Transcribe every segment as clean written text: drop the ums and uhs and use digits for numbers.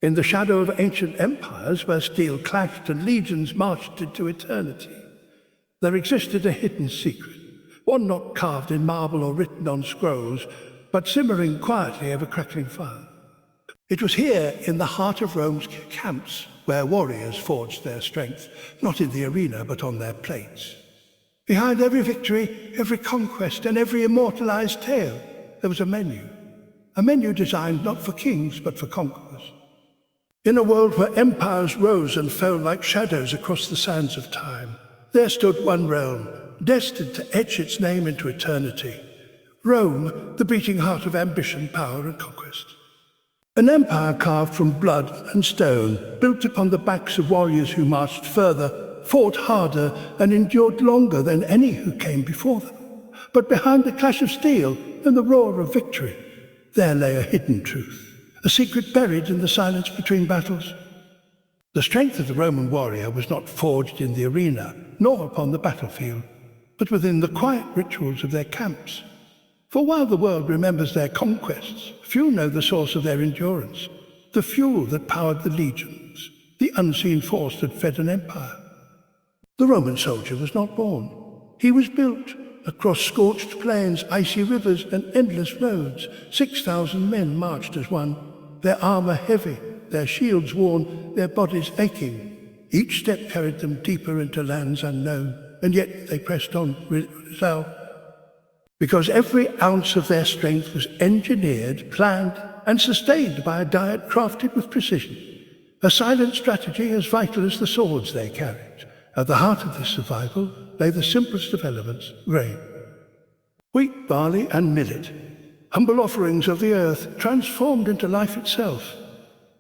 In the shadow of ancient empires where steel clashed and legions marched into eternity, there existed a hidden secret, one not carved in marble or written on scrolls, but simmering quietly over crackling fire. It was here, in the heart of Rome's camps, where warriors forged their strength, not in the arena, but on their plates. Behind every victory, every conquest, and every immortalized tale, there was a menu designed not for kings, but for conquerors. In a world where empires rose and fell like shadows across the sands of time, there stood one realm, destined to etch its name into eternity. Rome, the beating heart of ambition, power, and conquest. An empire carved from blood and stone, built upon the backs of warriors who marched further, fought harder, and endured longer than any who came before them. But behind the clash of steel and the roar of victory, there lay a hidden truth, a secret buried in the silence between battles. The strength of the Roman warrior was not forged in the arena, nor upon the battlefield, but within the quiet rituals of their camps. For while the world remembers their conquests, few know the source of their endurance, the fuel that powered the legions, the unseen force that fed an empire. The Roman soldier was not born. He was built. Across scorched plains, icy rivers, and endless roads, 6,000 men marched as one, their armor heavy, their shields worn, their bodies aching. Each step carried them deeper into lands unknown, and yet they pressed on resolve. Because every ounce of their strength was engineered, planned, and sustained by a diet crafted with precision, a silent strategy as vital as the swords they carried. At the heart of this survival lay the simplest of elements, grain. Wheat, barley, and millet, humble offerings of the earth, transformed into life itself.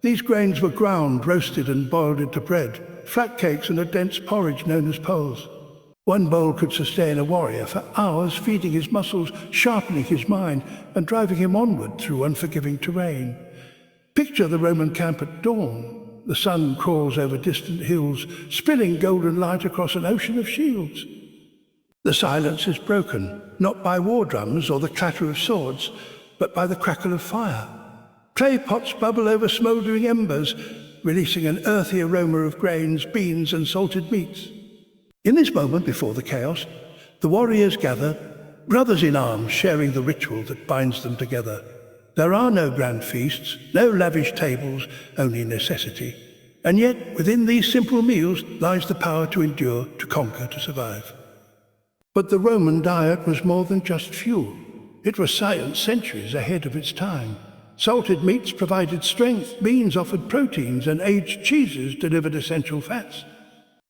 These grains were ground, roasted, and boiled into bread, flat cakes, and a dense porridge known as poles. One bowl could sustain a warrior for hours, feeding his muscles, sharpening his mind, and driving him onward through unforgiving terrain. Picture the Roman camp at dawn. The sun crawls over distant hills, spilling golden light across an ocean of shields. The silence is broken, not by war drums or the clatter of swords, but by the crackle of fire. Clay pots bubble over smouldering embers, releasing an earthy aroma of grains, beans, and salted meats. In this moment before the chaos, the warriors gather, brothers in arms sharing the ritual that binds them together. There are no grand feasts, no lavish tables, only necessity. And yet, within these simple meals lies the power to endure, to conquer, to survive. But the Roman diet was more than just fuel. It was science centuries ahead of its time. Salted meats provided strength, beans offered proteins, and aged cheeses delivered essential fats.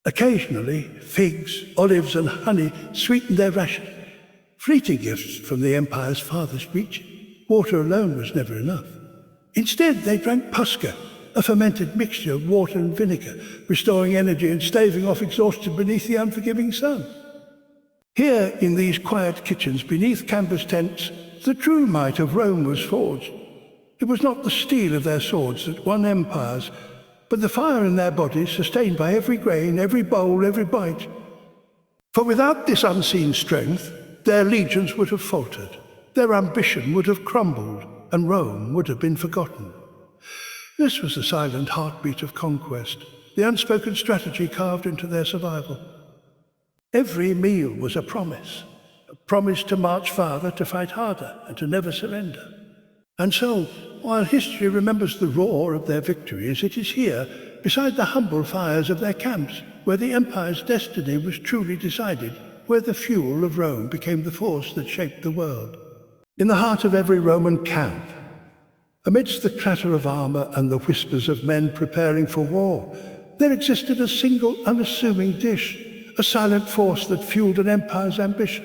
Occasionally, figs, olives, and honey sweetened their ration, fleeting gifts from the empire's farthest reach. Water alone was never enough. Instead, they drank Posca, a fermented mixture of water and vinegar, restoring energy and staving off exhaustion beneath the unforgiving sun. Here, in these quiet kitchens beneath canvas tents, the true might of Rome was forged. It was not the steel of their swords that won empires, but the fire in their bodies sustained by every grain, every bowl, every bite. For without this unseen strength, their legions would have faltered, their ambition would have crumbled, and Rome would have been forgotten. This was the silent heartbeat of conquest, the unspoken strategy carved into their survival. Every meal was a promise to march farther, to fight harder, and to never surrender. And so, while history remembers the roar of their victories, it is here, beside the humble fires of their camps, where the empire's destiny was truly decided, where the fuel of Rome became the force that shaped the world. In the heart of every Roman camp, amidst the clatter of armor and the whispers of men preparing for war, there existed a single unassuming dish, a silent force that fueled an empire's ambition.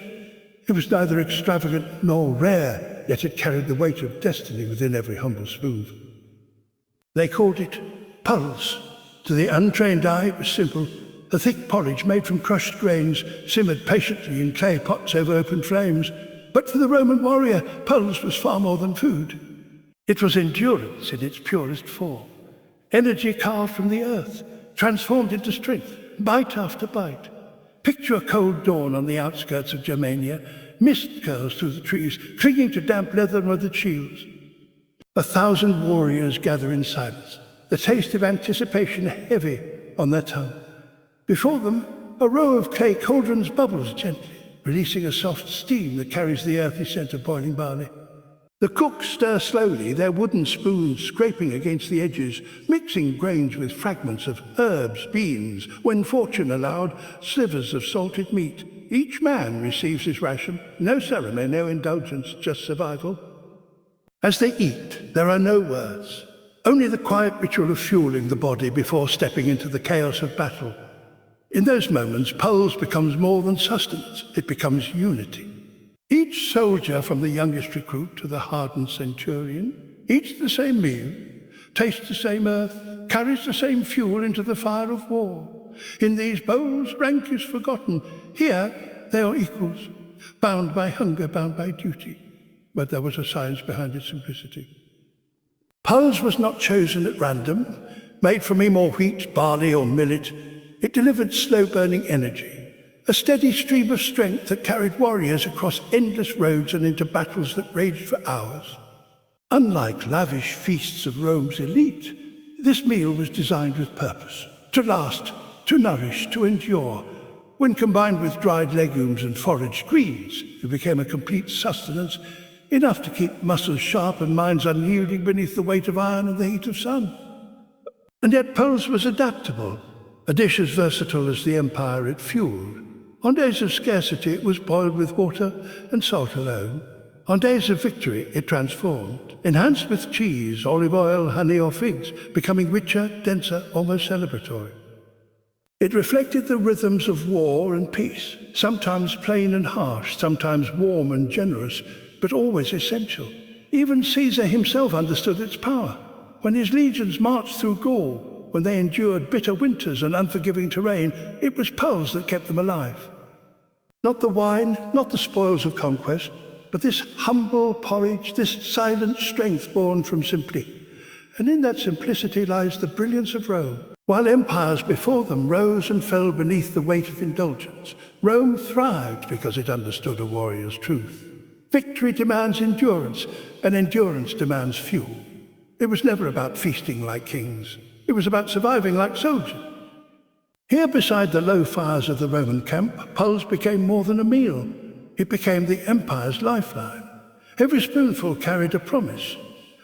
It was neither extravagant nor rare, yet it carried the weight of destiny within every humble spoon. They called it pulse. To the untrained eye, it was simple, a thick porridge made from crushed grains, simmered patiently in clay pots over open flames. But for the Roman warrior, pulse was far more than food. It was endurance in its purest form, energy carved from the earth, transformed into strength, bite after bite. Picture a cold dawn on the outskirts of Germania. Mist curls through the trees, clinging to damp leather and weathered shields. 1,000 warriors gather in silence, the taste of anticipation heavy on their tongue. Before them, a row of clay cauldrons bubbles gently, releasing a soft steam that carries the earthy scent of boiling barley. The cooks stir slowly, their wooden spoons scraping against the edges, mixing grains with fragments of herbs, beans, when fortune allowed, slivers of salted meat. Each man receives his ration, no ceremony, no indulgence, just survival. As they eat, there are no words, only the quiet ritual of fueling the body before stepping into the chaos of battle. In those moments, Poles becomes more than sustenance, it becomes unity. Each soldier, from the youngest recruit to the hardened centurion, eats the same meal, tastes the same earth, carries the same fuel into the fire of war. In these bowls, rank is forgotten. Here, they are equals, bound by hunger, bound by duty. But there was a science behind its simplicity. Poles was not chosen at random, made from him or wheat, barley or millet. It delivered slow-burning energy, a steady stream of strength that carried warriors across endless roads and into battles that raged for hours. Unlike lavish feasts of Rome's elite, this meal was designed with purpose, to last, to nourish, to endure. When combined with dried legumes and foraged greens, it became a complete sustenance, enough to keep muscles sharp and minds unyielding beneath the weight of iron and the heat of sun. And yet Poles was adaptable, a dish as versatile as the empire it fueled. On days of scarcity, it was boiled with water and salt alone. On days of victory, it transformed, enhanced with cheese, olive oil, honey, or figs, becoming richer, denser, almost celebratory. It reflected the rhythms of war and peace, sometimes plain and harsh, sometimes warm and generous, but always essential. Even Caesar himself understood its power. When his legions marched through Gaul, when they endured bitter winters and unforgiving terrain, it was Poles that kept them alive. Not the wine, not the spoils of conquest, but this humble porridge, this silent strength born from simplicity. And in that simplicity lies the brilliance of Rome. While empires before them rose and fell beneath the weight of indulgence, Rome thrived because it understood a warrior's truth. Victory demands endurance, and endurance demands fuel. It was never about feasting like kings. It was about surviving like soldiers. Here beside the low fires of the Roman camp, Poles became more than a meal. It became the empire's lifeline. Every spoonful carried a promise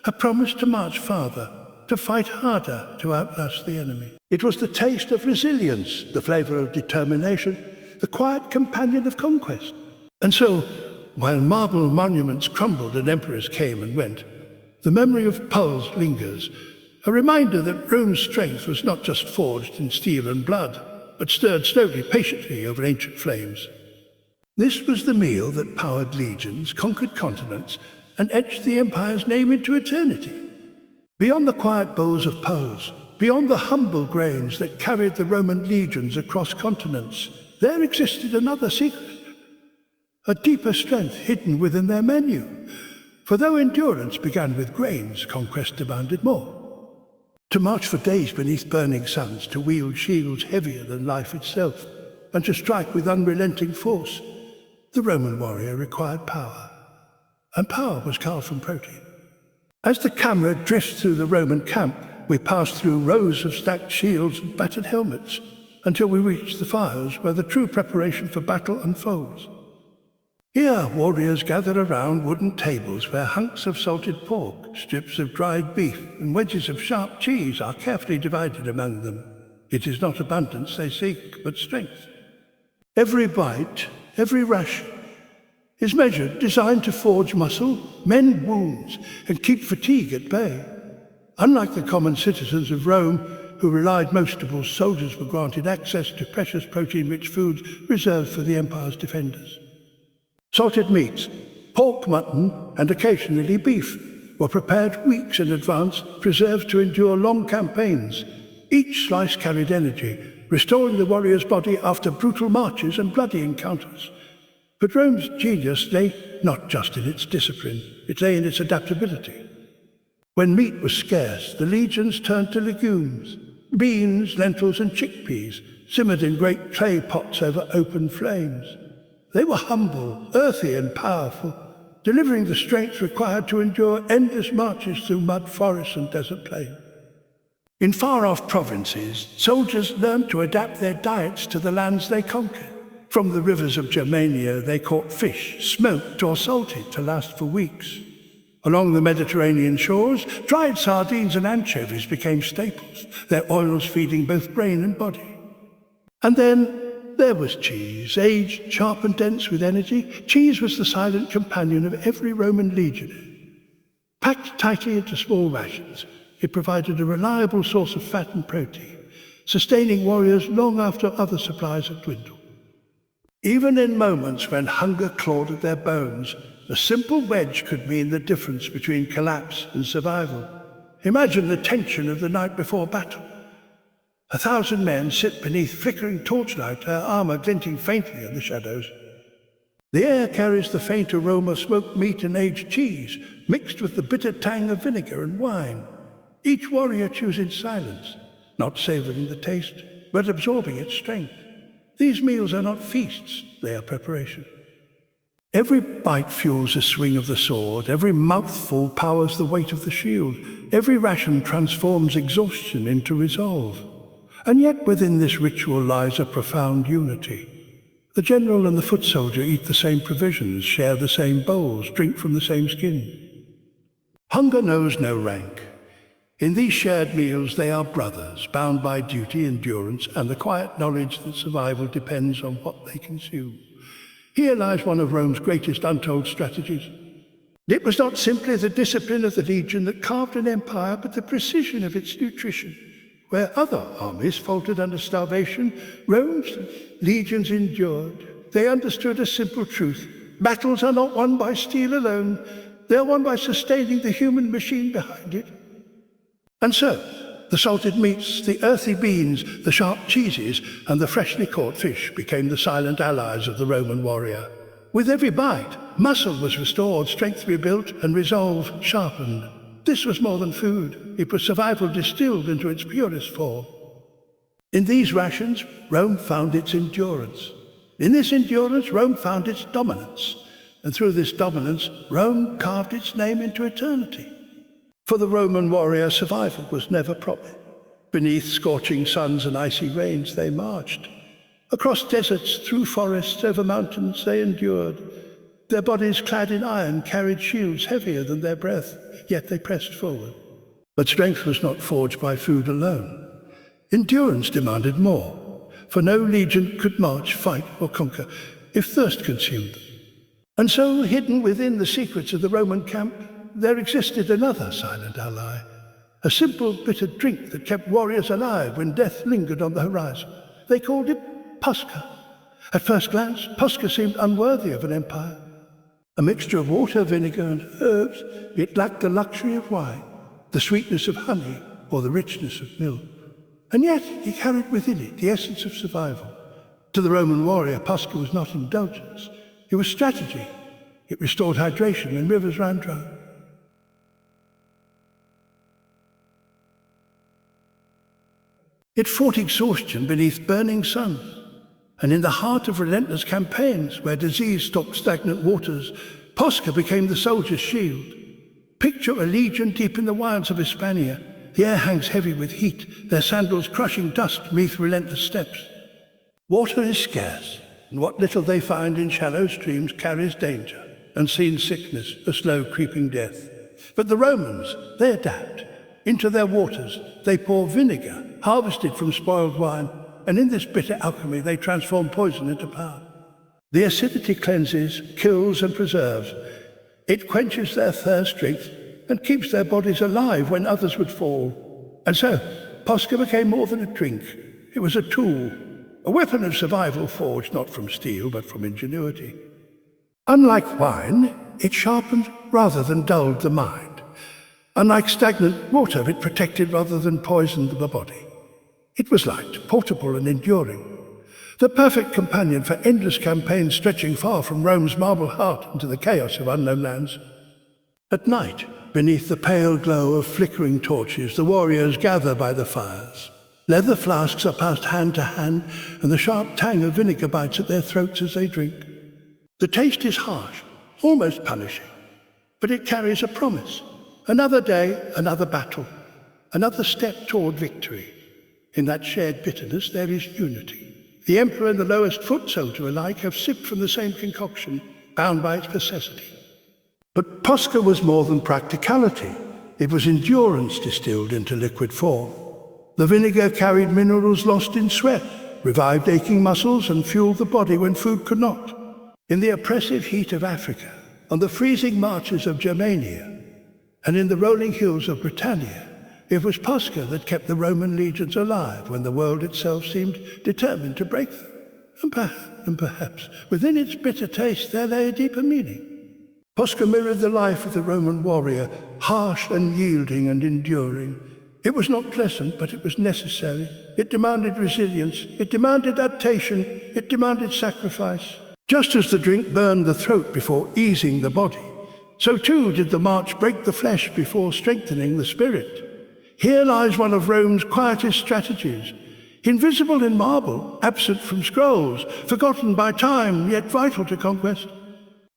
to march farther, to fight harder, to outlast the enemy. It was the taste of resilience, the flavor of determination, the quiet companion of conquest. And so, while marble monuments crumbled and emperors came and went, the memory of Poles lingers, a reminder that Rome's strength was not just forged in steel and blood, but stirred slowly, patiently over ancient flames. This was the meal that powered legions, conquered continents, and etched the empire's name into eternity. Beyond the quiet bowls of Poles, beyond the humble grains that carried the Roman legions across continents, there existed another secret, a deeper strength hidden within their menu. For though endurance began with grains, conquest demanded more. To march for days beneath burning suns, to wield shields heavier than life itself, and to strike with unrelenting force, the Roman warrior required power. And power was carved from protein. As the camera drifts through the Roman camp, we pass through rows of stacked shields and battered helmets, until we reach the fires where the true preparation for battle unfolds. Here, warriors gather around wooden tables where hunks of salted pork, strips of dried beef, and wedges of sharp cheese are carefully divided among them. It is not abundance they seek, but strength. Every bite, every ration, is measured, designed to forge muscle, mend wounds, and keep fatigue at bay. Unlike the common citizens of Rome, who relied most upon soldiers, were granted access to precious protein-rich foods reserved for the empire's defenders. Salted meats, pork, mutton, and occasionally beef, were prepared weeks in advance, preserved to endure long campaigns. Each slice carried energy, restoring the warrior's body after brutal marches and bloody encounters. But Rome's genius lay not just in its discipline, it lay in its adaptability. When meat was scarce, the legions turned to legumes. Beans, lentils, and chickpeas simmered in great clay pots over open flames. They were humble, earthy, and powerful, delivering the strength required to endure endless marches through mud forests and desert plains. In far-off provinces, soldiers learned to adapt their diets to the lands they conquered. From the rivers of Germania, they caught fish, smoked or salted to last for weeks. Along the Mediterranean shores, dried sardines and anchovies became staples, their oils feeding both brain and body. And then there was cheese, aged, sharp and dense with energy. Cheese was the silent companion of every Roman legionary. Packed tightly into small rations, it provided a reliable source of fat and protein, sustaining warriors long after other supplies had dwindled. Even in moments when hunger clawed at their bones, a simple wedge could mean the difference between collapse and survival. Imagine the tension of the night before battle. 1,000 men sit beneath flickering torchlight, their armor glinting faintly in the shadows. The air carries the faint aroma of smoked meat and aged cheese, mixed with the bitter tang of vinegar and wine. Each warrior chews in silence, not savoring the taste, but absorbing its strength. These meals are not feasts, they are preparation. Every bite fuels the swing of the sword, every mouthful powers the weight of the shield, every ration transforms exhaustion into resolve. And yet within this ritual lies a profound unity. The general and the foot soldier eat the same provisions, share the same bowls, drink from the same skin. Hunger knows no rank. In these shared meals they are brothers, bound by duty, endurance, and the quiet knowledge that survival depends on what they consume. Here lies one of Rome's greatest untold strategies. It was not simply the discipline of the legion that carved an empire, but the precision of its nutrition. Where other armies faltered under starvation, Rome's legions endured. They understood a simple truth. Battles are not won by steel alone. They are won by sustaining the human machine behind it. And so, the salted meats, the earthy beans, the sharp cheeses, and the freshly caught fish became the silent allies of the Roman warrior. With every bite, muscle was restored, strength rebuilt, and resolve sharpened. This was more than food. It was survival distilled into its purest form. In these rations, Rome found its endurance. In this endurance, Rome found its dominance. And through this dominance, Rome carved its name into eternity. For the Roman warrior, survival was never promised. Beneath scorching suns and icy rains they marched. Across deserts, through forests, over mountains they endured. Their bodies clad in iron carried shields heavier than their breath, yet they pressed forward. But strength was not forged by food alone. Endurance demanded more, for no legion could march, fight, or conquer if thirst consumed them. And so, hidden within the secrets of the Roman camp, there existed another silent ally, a simple bitter drink that kept warriors alive when death lingered on the horizon. They called it Posca. At first glance, Posca seemed unworthy of an empire. A mixture of water, vinegar, and herbs, it lacked the luxury of wine, the sweetness of honey, or the richness of milk. And yet it carried within it the essence of survival. To the Roman warrior, Posca was not indulgence. It was strategy. It restored hydration when rivers ran dry. It fought exhaustion beneath burning suns, and in the heart of relentless campaigns where disease stalked stagnant waters, Posca became the soldier's shield. Picture a legion deep in the wilds of Hispania. The air hangs heavy with heat, their sandals crushing dust beneath relentless steps. Water is scarce, and what little they find in shallow streams carries danger, unseen sickness, a slow creeping death. But the Romans, they adapt. Into their waters they pour vinegar, harvested from spoiled wine, and in this bitter alchemy they transform poison into power. The acidity cleanses, kills, and preserves. It quenches their thirst, strength, and keeps their bodies alive when others would fall. And so, Posca became more than a drink. It was a tool, a weapon of survival forged not from steel, but from ingenuity. Unlike wine, it sharpened rather than dulled the mind. Unlike stagnant water, it protected rather than poisoned the body. It was light, portable, and enduring. The perfect companion for endless campaigns stretching far from Rome's marble heart into the chaos of unknown lands. At night, beneath the pale glow of flickering torches, the warriors gather by the fires. Leather flasks are passed hand to hand, and the sharp tang of vinegar bites at their throats as they drink. The taste is harsh, almost punishing, but it carries a promise. Another day, another battle. another step toward victory. In that shared bitterness there is unity. The emperor and the lowest foot soldier alike have sipped from the same concoction, bound by its necessity. But Posca was more than practicality. It was endurance distilled into liquid form. The vinegar carried minerals lost in sweat, revived aching muscles, and fueled the body when food could not. In the oppressive heat of Africa, on the freezing marches of Germania, and in the rolling hills of Britannia, it was Posca that kept the Roman legions alive when the world itself seemed determined to break them. And perhaps within its bitter taste there lay a deeper meaning. Posca mirrored the life of the Roman warrior, harsh and yielding and enduring. It was not pleasant, but it was necessary. It demanded resilience, it demanded adaptation, it demanded sacrifice. Just as the drink burned the throat before easing the body, so too did the march break the flesh before strengthening the spirit. Here lies one of Rome's quietest strategies, invisible in marble, absent from scrolls, forgotten by time, yet vital to conquest.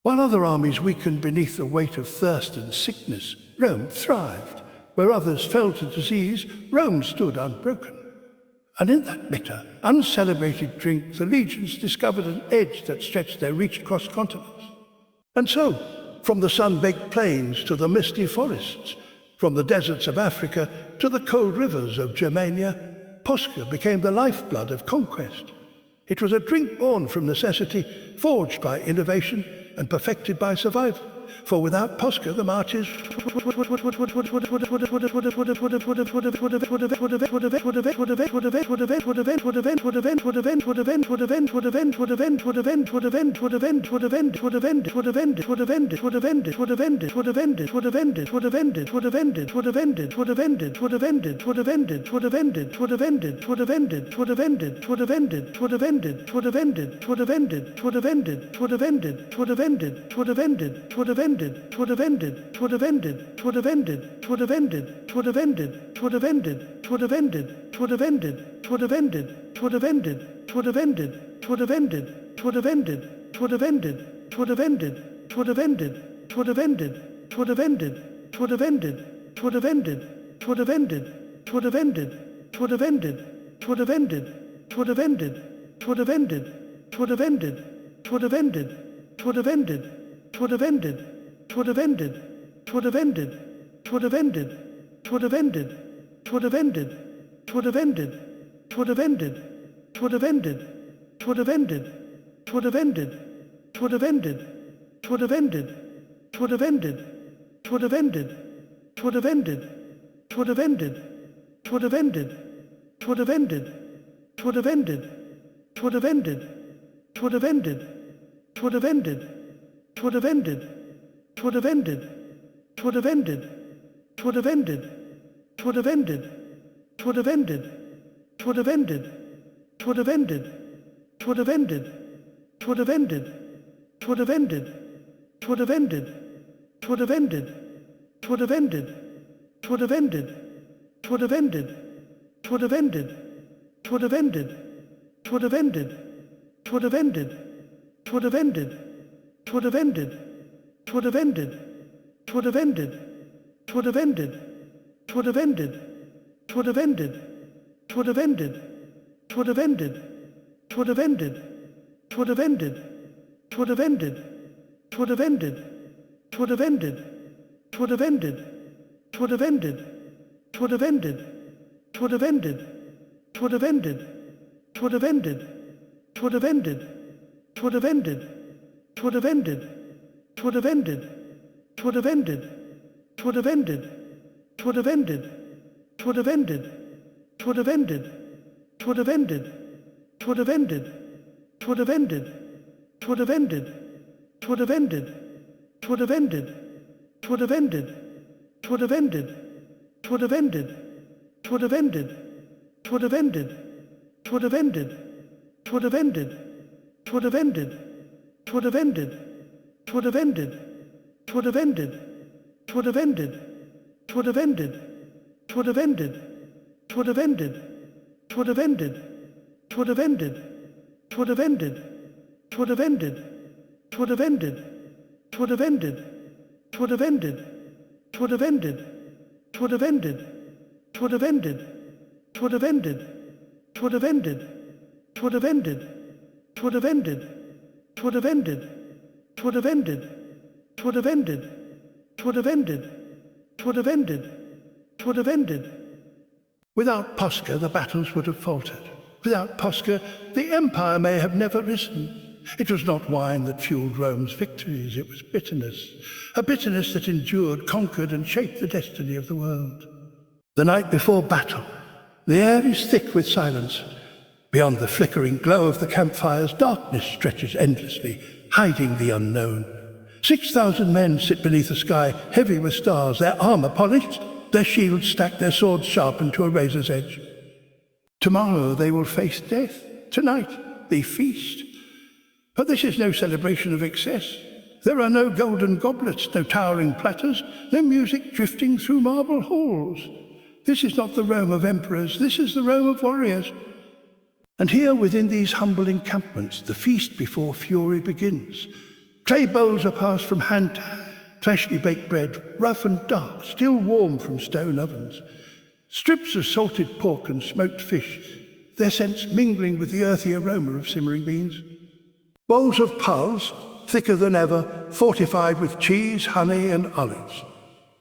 While other armies weakened beneath the weight of thirst and sickness, Rome thrived. Where others fell to disease, Rome stood unbroken. And in that bitter, uncelebrated drink, the legions discovered an edge that stretched their reach across continents. And so, from the sun-baked plains to the misty forests, from the deserts of Africa to the cold rivers of Germania, Posca became the lifeblood of conquest. It was a drink born from necessity, forged by innovation, and perfected by survival. For without Posca, the marches would have ended, it would have ended, it would have ended, it would have ended, it would have ended, it would have ended, it would have ended, it would have ended, it would have ended, it would have ended, it would have ended. Without Posca, the battles would have faltered. Without Posca, the empire may have never risen. It was not wine that fueled Rome's victories, it was bitterness. A bitterness that endured, conquered, and shaped the destiny of the world. The night before battle, the air is thick with silence. Beyond the flickering glow of the campfires, darkness stretches endlessly, hiding the unknown. 6,000 men sit beneath a sky heavy with stars, their armor polished, their shields stacked, their swords sharpened to a razor's edge. Tomorrow they will face death. Tonight they feast. But this is no celebration of excess. There are no golden goblets, no towering platters, no music drifting through marble halls. This is not the Rome of emperors, this is the Rome of warriors. And here within these humble encampments, the feast before fury begins. Clay bowls are passed from hand to hand, freshly baked bread, rough and dark, still warm from stone ovens. Strips of salted pork and smoked fish, their scents mingling with the earthy aroma of simmering beans. Bowls of pulse, thicker than ever, fortified with cheese, honey, and olives.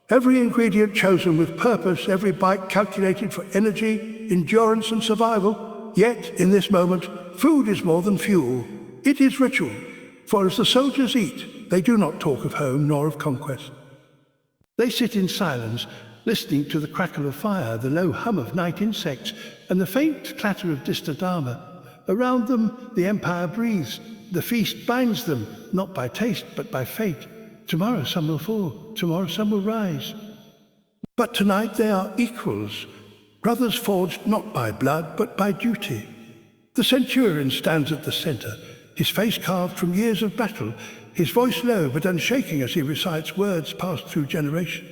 Every ingredient chosen with purpose, every bite calculated for energy, endurance, and survival. Yet, in this moment, food is more than fuel. It is ritual, for as the soldiers eat, they do not talk of home nor of conquest. They sit in silence, listening to the crackle of fire, the low hum of night insects, and the faint clatter of distant armor. Around them, the empire breathes. The feast binds them, not by taste, but by fate. Tomorrow some will fall, tomorrow some will rise. But tonight they are equals, brothers forged not by blood, but by duty. The centurion stands at the center, his face carved from years of battle, his voice low but unshaking as he recites words passed through generations.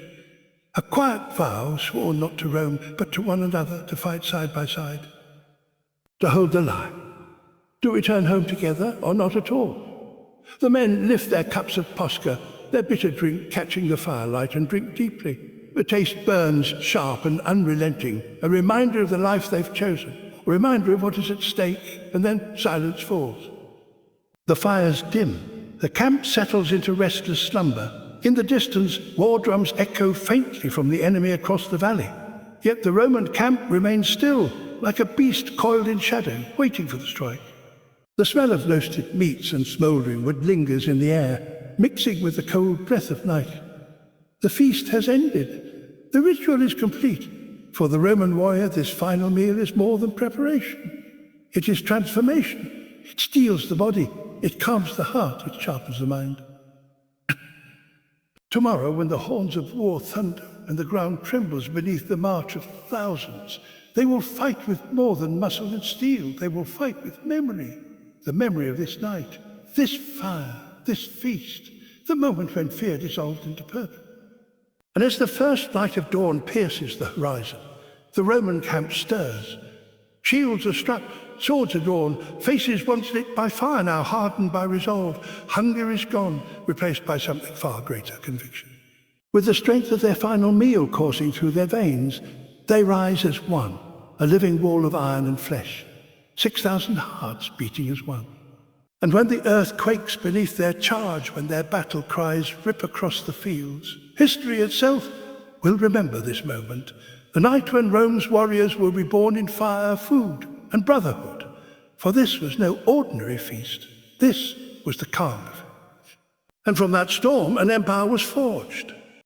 A quiet vow sworn not to Rome, but to one another, to fight side by side. To hold the line. Do we turn home together or not at all? The men lift their cups of Posca, their bitter drink catching the firelight, and drink deeply. The taste burns sharp and unrelenting, a reminder of the life they've chosen, a reminder of what is at stake, and then silence falls. The fires dim. The camp settles into restless slumber. In the distance, war drums echo faintly from the enemy across the valley. Yet the Roman camp remains still, like a beast coiled in shadow, waiting for the strike. The smell of roasted meats and smouldering wood lingers in the air, mixing with the cold breath of night. The feast has ended. The ritual is complete. For the Roman warrior, this final meal is more than preparation. It is transformation. It steels the body. It calms the heart. It sharpens the mind. Tomorrow, when the horns of war thunder and the ground trembles beneath the march of thousands, they will fight with more than muscle and steel. They will fight with memory. The memory of this night, this fire, this feast, the moment when fear dissolved into purpose. And as the first light of dawn pierces the horizon, the Roman camp stirs. Shields are struck, swords are drawn, faces once lit by fire now hardened by resolve. Hunger is gone, replaced by something far greater, conviction. With the strength of their final meal coursing through their veins, they rise as one, a living wall of iron and flesh. 6,000 hearts beating as one. And when the earth quakes beneath their charge, when their battle cries rip across the fields, history itself will remember this moment, the night when Rome's warriors were reborn in fire, food, and brotherhood. For this was no ordinary feast. This was the calm of it. And from that storm, an empire was forged.